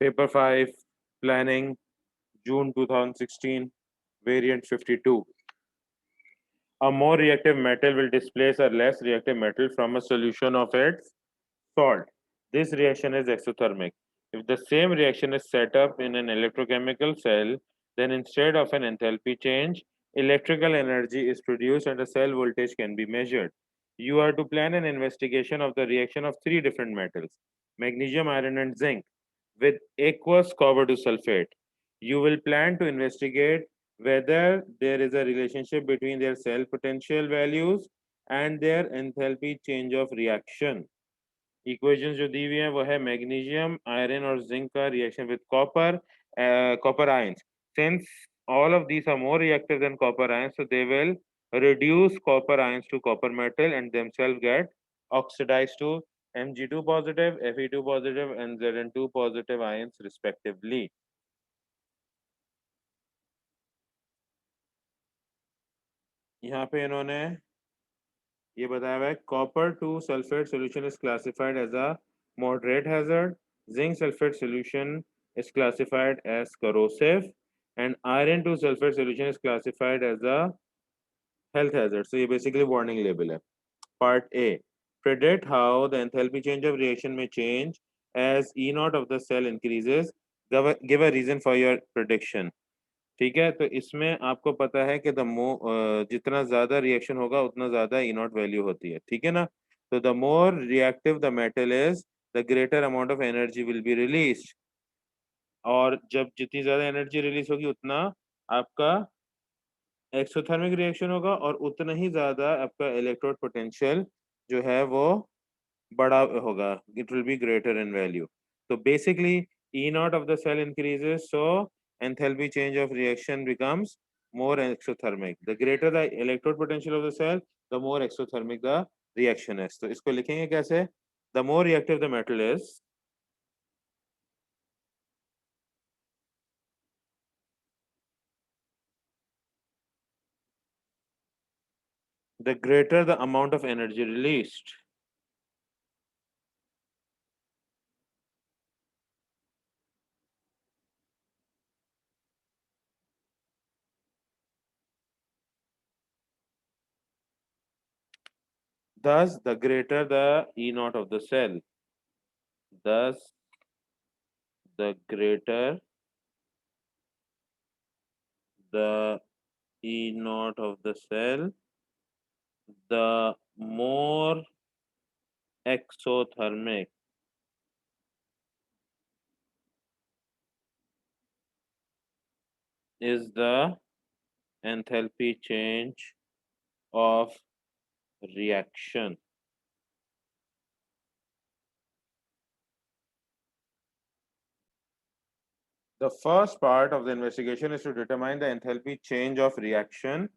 Paper 5, Planning, June 2016, Variant 52. A more reactive metal will displace a less reactive metal from a solution of its salt. This reaction is exothermic. If the same reaction is set up in an electrochemical cell, then instead of an enthalpy change, electrical energy is produced and the cell voltage can be measured. You are to plan an investigation of the reaction of three different metals, magnesium, iron, and zinc, with aqueous copper to sulfate. You will plan to investigate whether there is a relationship between their cell potential values and their enthalpy change of reaction. Equations जो दी हुई हैं वो है magnesium iron और zinc का reaction with copper ions since all of these are more reactive than copper ions, so they will reduce copper ions to copper metal and themselves get oxidized to Mg2 positive, Fe2 positive, and Zn2 positive ions respectively. यहाँ पे इन्होंने ये बताया हुआ है copper two sulphate solution is classified as a moderate hazard, zinc sulphate solution is classified as corrosive, and iron to sulfate solution is classified as a health hazard. So ये basically warning label है. Part A. Predict how the enthalpy change of reaction may change as E naught of the cell increases. Give a reason for your prediction. ठीक है, तो इसमें आपको पता है कि जितना ज्यादा रिएक्शन होगा उतना ज्यादा ई नॉट वैल्यू होती है, ठीक है ना। तो the more reactive the metal is, the greater amount of energy will be release, और जब जितनी ज्यादा एनर्जी रिलीज होगी उतना आपका एक्सोथर्मिक रिएक्शन होगा और उतना ही ज्यादा आपका इलेक्ट्रोड पोटेंशियल जो है वो बड़ा होगा, it will be greater in value. तो basically E naught of the cell increases, so enthalpy change of reaction becomes more exothermic. The greater the electrode potential of the cell, the more exothermic the reaction is. तो इसको लिखेंगे कैसे? The more reactive the metal is, the greater the amount of energy released. Thus, the greater the E naught of the cell. Thus, the greater the E naught of the cell, the more exothermic is the enthalpy change of reaction. The first part of the investigation is to determine the enthalpy change of reaction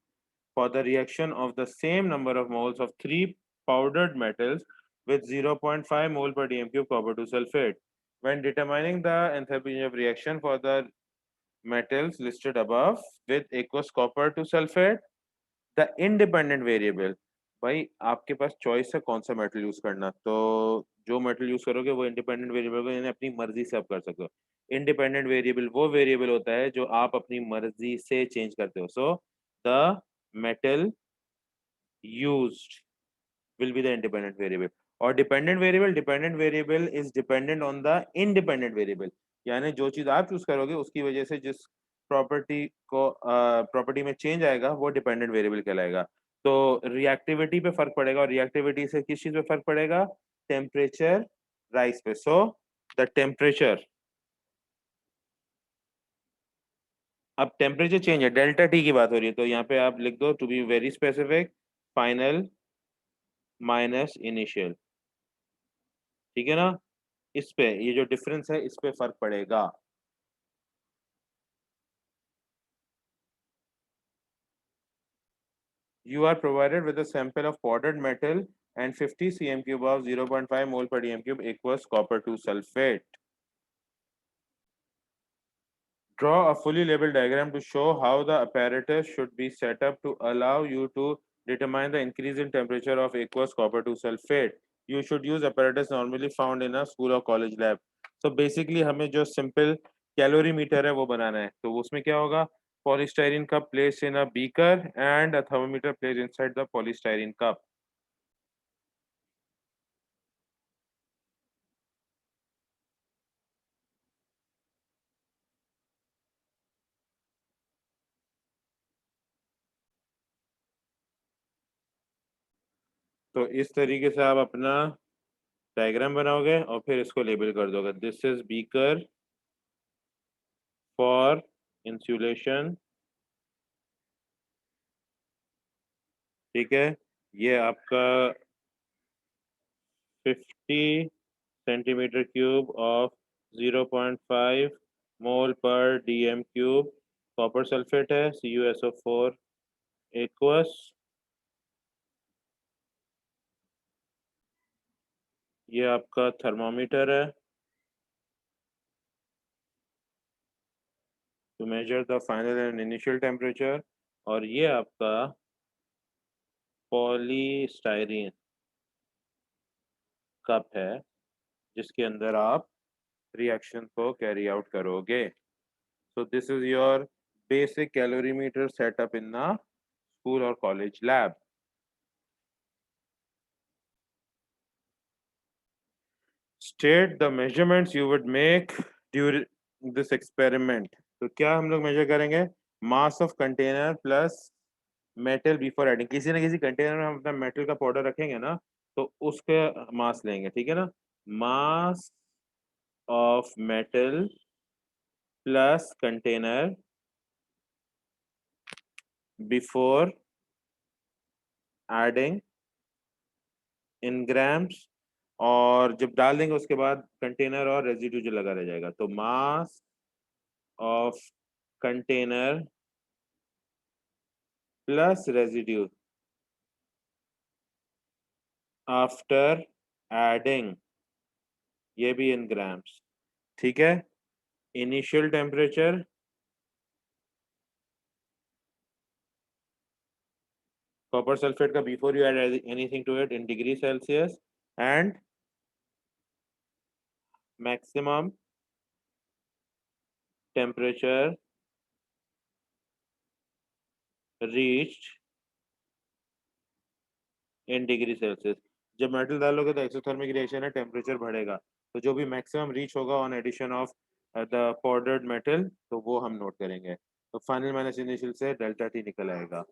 for the reaction of the same number of moles of three powdered metals with 0.5 mole per dm cube copper to sulfate. When determining the enthalpy change of reaction for the metals listed above with aqueous copper to sulfate, the independent variable, भाई आपके पास choice है कौन सा metal use करना, तो जो metal use करोगे वो इंडिपेंडेंट वेरिएबल को यानी अपनी मर्जी से आप कर सकते हो. इंडिपेंडेंट वेरिएबल वो वेरिएबल होता है जो आप अपनी मर्जी से चेंज करते हो. So the metal used will be the independent variable. और dependent variable is dependent on the independent variable, यानी जो चीज आप चूज करोगे उसकी वजह से जिस प्रॉपर्टी में चेंज आएगा वो डिपेंडेंट वेरिएबल कहलाएगा. तो रिएक्टिविटी पे फर्क पड़ेगा, और रिएक्टिविटी से किस चीज पे फर्क पड़ेगा? टेम्परेचर राइज पे. सो द टेम्परेचर, अब टेम्परेचर चेंज है, डेल्टा टी की बात हो रही है, तो यहाँ पे आप लिख दो to be very specific, final minus initial. ठीक है ना, इस पे ये जो डिफरेंस है इस पे फर्क पड़ेगा. You are provided with a sample of powdered metal and 50 cm cube of 0.5 mole per dm cube aqueous copper to sulfate. Draw a fully labeled diagram to show how the apparatus should be set up to allow you to determine the increase in temperature of aqueous copper to sulfate. You should use apparatus normally found in a school or college lab. So basically हमें जो simple calorimeter है वो बनाना है, तो उसमें क्या होगा, polystyrene cup place in a beaker and a thermometer place inside the polystyrene cup. तो इस तरीके से आप अपना डायग्राम बनाओगे और फिर इसको लेबल कर दोगे, this is beaker for insulation, ठीक है। ये आपका 50 cm³ ऑफ 0.5 मोल पर DM क्यूब कॉपर सल्फेट है, CuSO4 एक्वस। ये आपका थर्मामीटर है to measure the final and initial temperature, और ये आपका पॉलीस्टाइरीन कप है जिसके अंदर आप रिएक्शन को कैरी आउट करोगे। So this is your basic calorimeter setup in the school or college lab. State the measurements you would make during this experiment. तो क्या हम लोग मेजर करेंगे, मास of container plus metal before adding, किसी ना किसी container में हम अपना मेटल का पाउडर रखेंगे ना, तो उसके मास लेंगे, ठीक है ना। Mass of metal plus container before adding in grams, और जब डाल देंगे उसके बाद कंटेनर और रेजिड्यू जो लगा रह जाएगा, तो mass of container plus residue after adding, ये भी इन ग्राम्स, ठीक है। इनिशियल टेम्परेचर कॉपर सल्फेट का before you add anything to it in degree Celsius, and maximum temperature reached in degree Celsius. जब मेटल डालोगे तो एक्सोथर्मिक रिएक्शन है, temperature बढ़ेगा, तो जो भी मैक्सिमम रीच होगा on addition of the powdered metal, तो वो हम नोट करेंगे, तो फाइनल माइनस इनिशियल से डेल्टा टी निकल आएगा।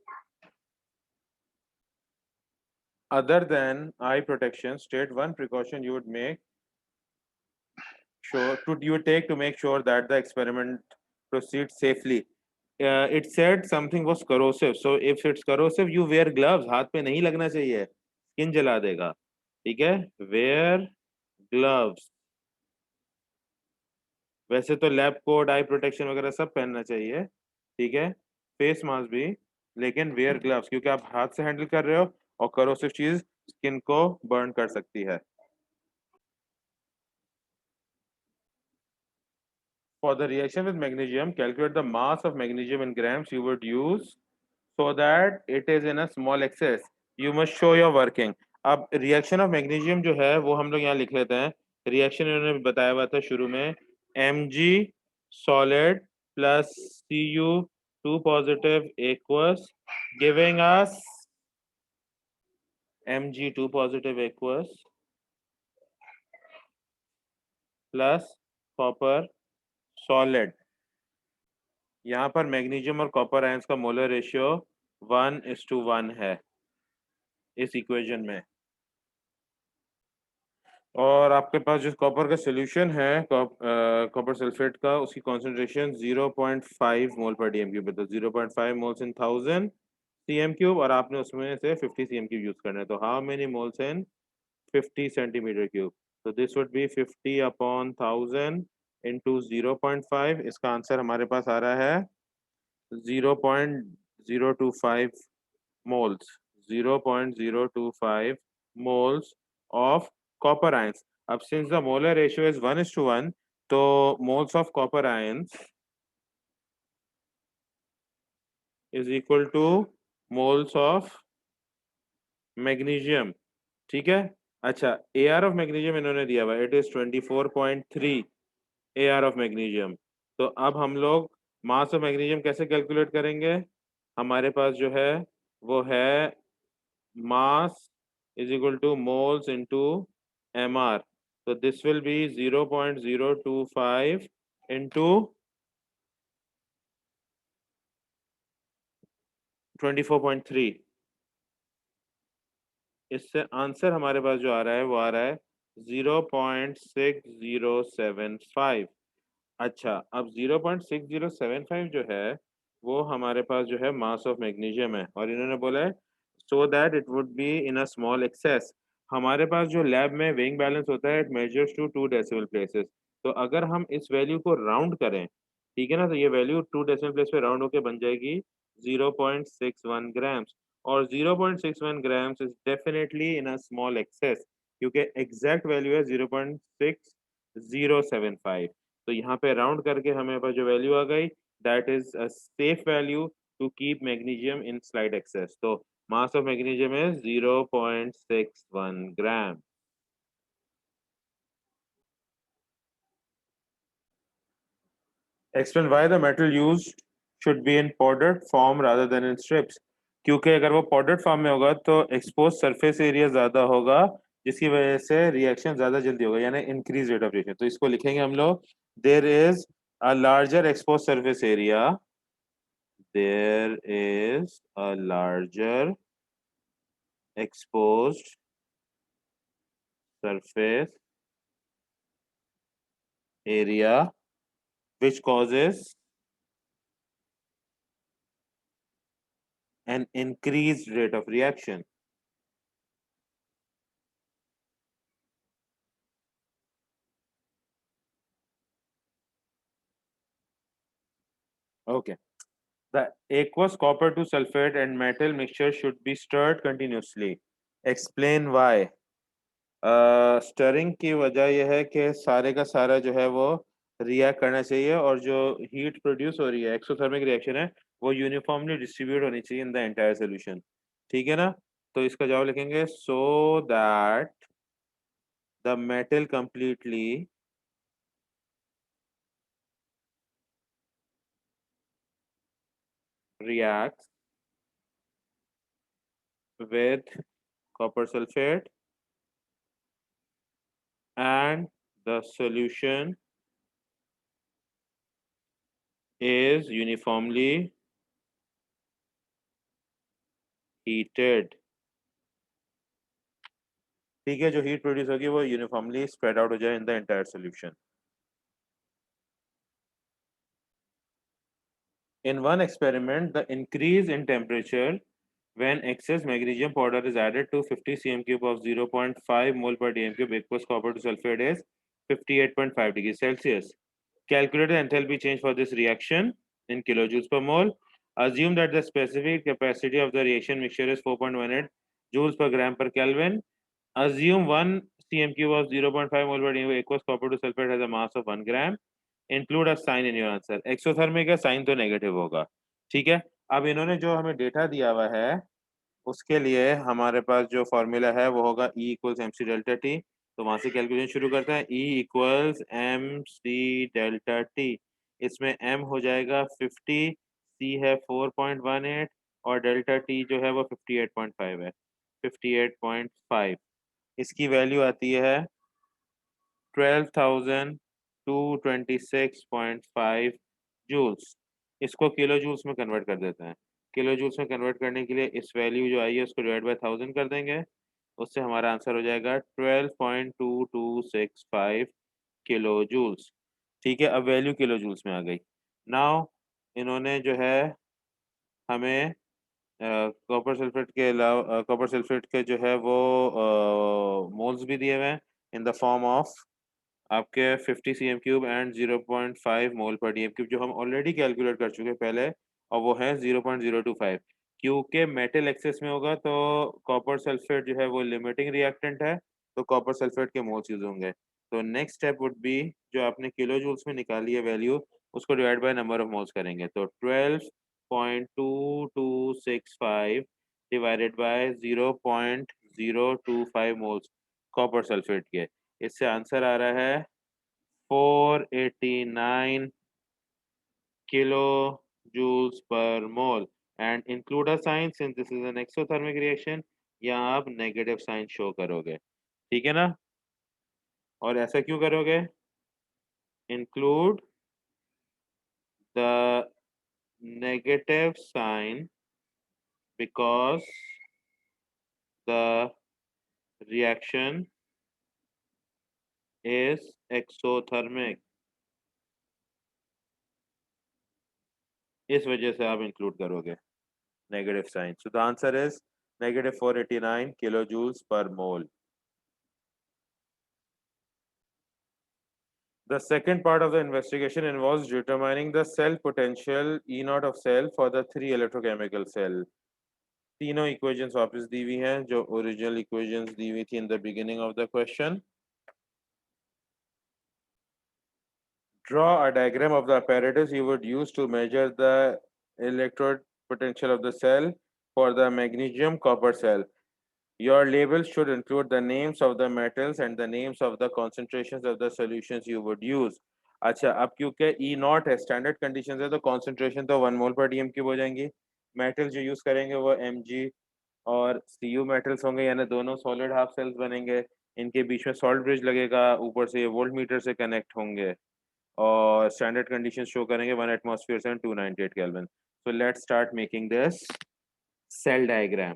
Other than eye protection, state one precaution you would make sure to you take to make sure that the experiment proceeds safely. It said something was corrosive, so if it's corrosive you wear gloves, हाथ पे नहीं लगना चाहिए, skin जला देगा, ठीक है। wear gloves, वैसे तो लैब कोट आई प्रोटेक्शन वगैरह सब पहनना चाहिए, ठीक है, फेस मास्क भी, लेकिन वेयर ग्लव्स क्योंकि आप हाथ से हैंडल कर रहे हो और करोसिव चीज स्किन को बर्न कर सकती है। For the reaction with magnesium, calculate the mass of magnesium in grams you would use so that it is in a small excess. You must show your working. अब reaction of magnesium जो है वो हम लोग यहाँ लिख लेते हैं। रिएक्शन इन्होंने बताया हुआ था शुरू में, Mg solid plus Cu2 positive aqueous giving us Mg2 positive aqueous plus copper solid। यहाँ पर मैग्नीशियम और कॉपर आयंस का मोलर रेशियो 1:1 है इस इक्वेशन में, और आपके पास जो कॉपर का सोल्यूशन है कॉपर सल्फेट का, उसकी कॉन्सेंट्रेशन 0.5 मोल पर डीएम क्यूब है, तो 0.5 मोल्स इन 1000 cm³, और आपने उसमें से 50 cm³ यूज करना है, तो how many moles in 50 cm³, तो दिस वुड बी 50/1000 इंटू 0.5, इसका आंसर हमारे पास आ रहा है 0.025 moles, 0.025 moles of copper ions. अब since the molar ratio is 1:1, तो moles of copper ions is equal to moles of magnesium, ठीक है। अच्छा, AR of magnesium इन्होंने दिया हुआ, it is 24.3, AR of magnesium. तो अब हम लोग मास ऑफ मैग्नीशियम कैसे कैलकुलेट करेंगे? हमारे पास जो है वो है mass is equal two moles into MR। तो दिस विल बी 0.025 इंटू 24.3। इससे आंसर हमारे पास जो आ रहा है वो आ रहा है 0.6075। अच्छा, अब 0.6075 जो है वो हमारे पास जो है मास ऑफ मैग्नीशियम है, और इन्होंने बोला है so that it would be in a small excess. हमारे पास जो लैब में वेइंग बैलेंस होता है, it measures to 2 decimal places. तो अगर हम इस वैल्यू को राउंड करें, ठीक है ना, तो ये वैल्यू 2 डेसिमल प्लेस पे राउंड होके बन जाएगी 0.61 ग्राम्स। और 0.61 grams is definitely in a small excess, क्योंकि एग्जैक्ट वैल्यू है 0.6075। तो यहाँ पे राउंड करके हमें पास जो वैल्यू आ गई, that is a safe value to keep magnesium in slight excess. तो mass of magnesium is 0.61 gram. Explain why the metal used should be in powdered form rather than in strips. क्योंकि अगर वो powdered form में होगा तो expose surface area ज्यादा होगा, जिसकी वजह से रिएक्शन ज्यादा जल्दी होगा, यानी इंक्रीज रेट ऑफ रिएक्शन। तो इसको लिखेंगे हम लोग, there is a larger expose surface area, there is a larger exposed surface area which causes an increased rate of reaction. Okay. The aqueous copper to sulfate and metal mixture should be stirred continuously. Explain why. Stirring की वजह यह है कि सारे का सारा जो है वो रिएक्ट करना चाहिए, और जो हीट प्रोड्यूस हो रही है, एक्सोथर्मिक रिएक्शन है, वो यूनिफॉर्मली डिस्ट्रीब्यूट होनी चाहिए इन द एंटायर सोल्यूशन। ठीक है ना? तो इसका जवाब लिखेंगे so that the metal completely reacts with copper sulfate and the solution is uniformly heated। ठीक है, जो हीट प्रोड्यूस होगी वो यूनिफॉर्मली स्प्रेड आउट हो जाए in the entire solution. In one experiment, the increase in temperature when excess magnesium powder is added to 50 cm cube of 0.5 mole per dm cube aqueous copper to sulfate is 58.5 degrees Celsius. Calculate the enthalpy change for this reaction in kilojoules per mole. Assume that the specific capacity of the reaction mixture is 4.18 joules per gram per Kelvin. Assume 1 cm cube of 0.5 mole per dm aqueous copper to sulfate has a mass of 1 gram. Include a sign in your answer. Exothermic का sign तो negative होगा। ठीक है, अब इन्होंने जो हमें data दिया हुआ है उसके लिए हमारे पास जो फॉर्मूला है वो होगा E equals M C delta T. तो वहां से कैलकुलेशन शुरू करते हैं। E equals M C delta T, इसमें M हो जाएगा 50, C है 4.18, और डेल्टा टी जो है वो 58.5 है। 58.5, इसकी वैल्यू आती है 12,226.5 जूल्स। इसको किलो जूल्स में कन्वर्ट कर देते हैं। किलो जूल्स में कन्वर्ट करने के लिए इस वैल्यू जो आई है उसको डिवाइड बाय 1000 कर देंगे, उससे हमारा आंसर हो जाएगा 12.2265 किलो जूल्स। ठीक है, अब वैल्यू किलो जूल्स में आ गई। नाउ इन्होंने जो है हमें कॉपर सल्फेट के अलावा कॉपर सल्फेट के जो है वो मोल्स भी दिए हुए हैं इन द फॉर्म ऑफ आपके 50 cm क्यूब एंड 0.5 मोल पर डीएम क्यूब, जो हम ऑलरेडी कैलकुलेट कर चुके हैं पहले, और वो है 0.025। क्योंकि मेटल एक्सेस में होगा तो कॉपर सल्फेट जो है वो लिमिटिंग रिएक्टेंट है, तो कॉपर सल्फेट के मोल्स यूज होंगे। तो नेक्स्ट स्टेप वुड बी, जो आपने किलो जूल्स में निकाली है वैल्यू, उसको divide by number of moles करेंगे। तो 12.2265 divided by 0.025 moles copper sulphate के, इससे आंसर आ रहा है 489 kilojoules per mole and include a sign since this is an exothermic reaction. यहाँ आप नेगेटिव साइन शो करोगे, ठीक है ना? और ऐसा क्यों करोगे? Include the negative sign because the reaction is exothermic. इस वजह से आप इंक्लूड करोगे negative sign. So the answer is negative 489 kilojoules per mole. The second part of the investigation involves determining the cell potential E naught of cell for the three electrochemical cell. तीनों equations वापस दी हुई हैं जो original equations दी हुई थी in the beginning of the question. Draw a diagram of the apparatus you would use to measure the electrode potential of the cell for the magnesium copper cell. Your labels should include the names of the metals and the names of the concentrations of the solutions you would use. अच्छा, अब क्योंकि E not है, standard condition है, तो concentration तो 1 मोल पर DM cube हो जाएंगी. मेटल जो यूज करेंगे वो Mg और Cu मेटल्स होंगे, यानी दोनों सॉलिड हाफ सेल्स बनेंगे. इनके बीच में सॉल्ट ब्रिज लगेगा, ऊपर से ये वोल्ट मीटर से कनेक्ट होंगे और स्टैंडर्ड कंडीशन शो करेंगे 1 एटमॉस्फेयर से 298 kelvin. So let's start making this cell diagram.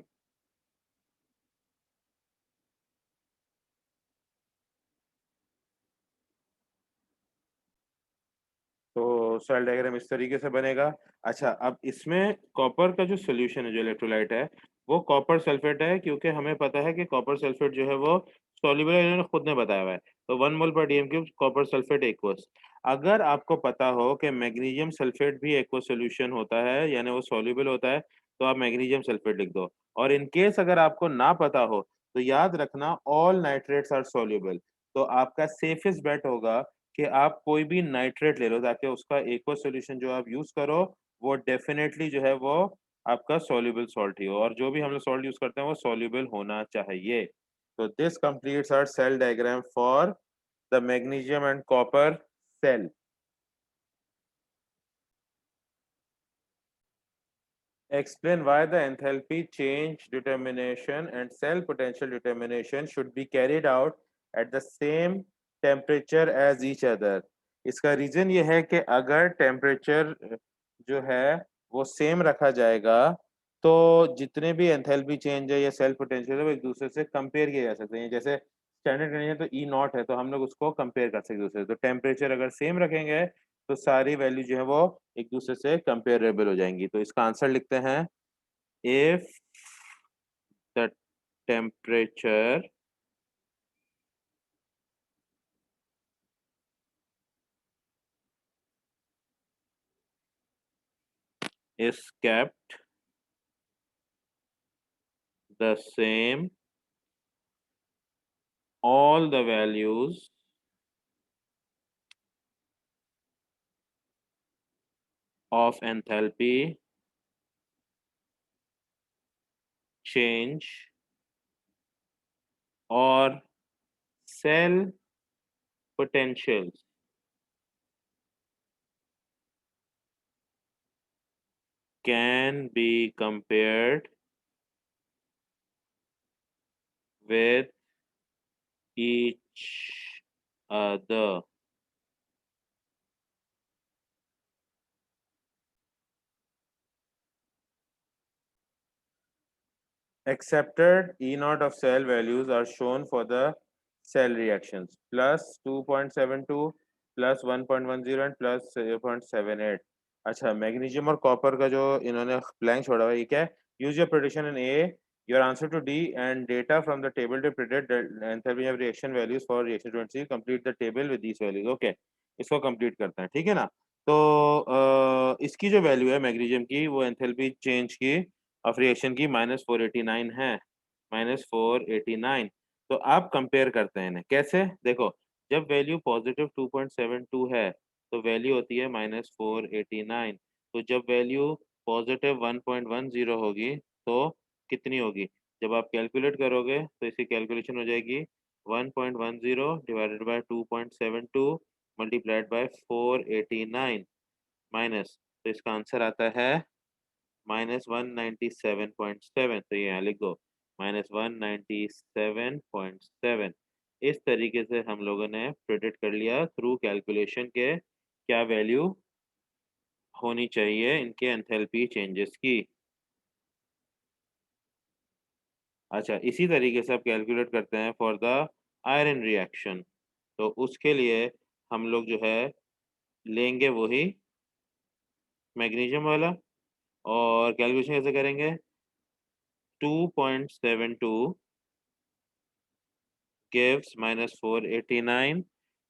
तो सेल डायग्राम इस तरीके से बनेगा. अच्छा, अब इसमें कॉपर का जो सोल्यूशन है, जो इलेक्ट्रोलाइट है, वो कॉपर सल्फेट है, क्योंकि हमें पता है कि कॉपर सल्फेट जो है वो सॉल्युबल है, इन्होंने खुद ने बताया हुआ है. तो 1 मोल पर DM cube copper sulphate aqueous. अगर आपको पता हो कि मैग्नीशियम सल्फेट भी एक्वस सोल्यूशन होता है, यानी वो सॉल्युबल होता है, तो आप मैग्नीशियम सल्फेट लिख दो. और इन केस अगर आपको ना पता हो तो याद रखना ऑल नाइट्रेट्स आर सॉल्युबल. तो आपका सेफेस्ट बेट होगा कि आप कोई भी नाइट्रेट ले लो, ताकि उसका एक्वस सॉल्यूशन जो आप यूज करो वो डेफिनेटली जो है वो आपका सॉल्युबल सॉल्ट ही हो, और जो भी हम लोग सॉल्ट यूज करते हैं वो सॉल्युबल होना चाहिए. तो this completes our cell diagram for the magnesium and copper cell. Explain why the enthalpy change determination and cell potential determination should be carried out at the same temperature as each other. इसका reason ये है कि अगर temperature जो है वो same रखा जाएगा तो जितने भी एंथैल्पी चेंज है या सेल पोटेंशियल है वो एक दूसरे से कंपेयर किए जा सकते हैं. जैसे स्टैंडर्ड कंडीशन तो ई नॉट है, तो हम लोग उसको कंपेयर कर सकते हैं दूसरे से. तो टेम्परेचर अगर सेम रखेंगे तो सारी वैल्यू जो है वो एक दूसरे से कंपेरेबल हो जाएंगी. तो इसका आंसर लिखते हैं, if the temperature is kept the same, all the values of enthalpy change or cell potentials can be compared with each other. Accepted E naught of cell values are shown for the cell reactions plus 2.72 plus 1.10 and plus 0.78. अच्छा, magnesium और copper का जो इन्होंने blank छोड़ा हुआ है, ये क्या है? Use your prediction in A, your answer to D and data from the table to predict enthalpy of reaction values for reaction 20. Complete the table with these values. Okay, इसको कंप्लीट करते हैं, ठीक है ना? तो इसकी जो वैल्यू है मैग्नीशियम की, वो एंथैल्पी चेंज की ऑफ रिएक्शन की -489 है, -489. तो आप कंपेयर करते हैं इन्हें कैसे? देखो, जब वैल्यू पॉजिटिव 2.72 है तो वैल्यू होती है -489. तो जब वैल्यू पॉजिटिव 1.10 होगी तो कितनी होगी? जब आप कैलकुलेट करोगे तो इसकी कैलकुलेशन हो जाएगी 1.10 divided by 2.72 multiplied by 489 minus, तो इसका आंसर आता है -197.7। तो ये यहाँ लिख दो -197.7। इस तरीके से हम लोगों ने प्रिडिक्ट कर लिया थ्रू कैलकुलेशन के क्या वैल्यू होनी चाहिए इनके एंथैल्पी चेंजेस की। अच्छा, इसी तरीके से आप कैलकुलेट करते हैं फॉर द आयरन रिएक्शन। तो उसके लिए हम लोग जो है लेंगे वही मैग्नीशियम वाला, और कैलकुलेशन कैसे करेंगे? 2.72 gives -489,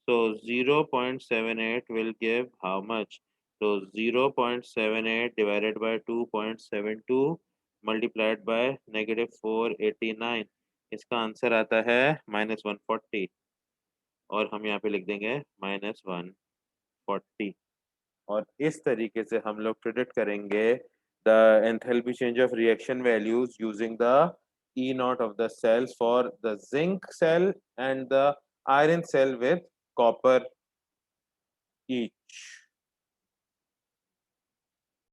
so 0.78 will give how much? So 0.78 divided by 2.72 multiplied by -489, इसका आंसर आता है -140, और हम यहाँ पे लिख देंगे -140। और इस तरीके से हम लोग प्रिडिक्ट करेंगे the enthalpy change of reaction values using the E naught of the cells for the zinc cell and the iron cell with copper each.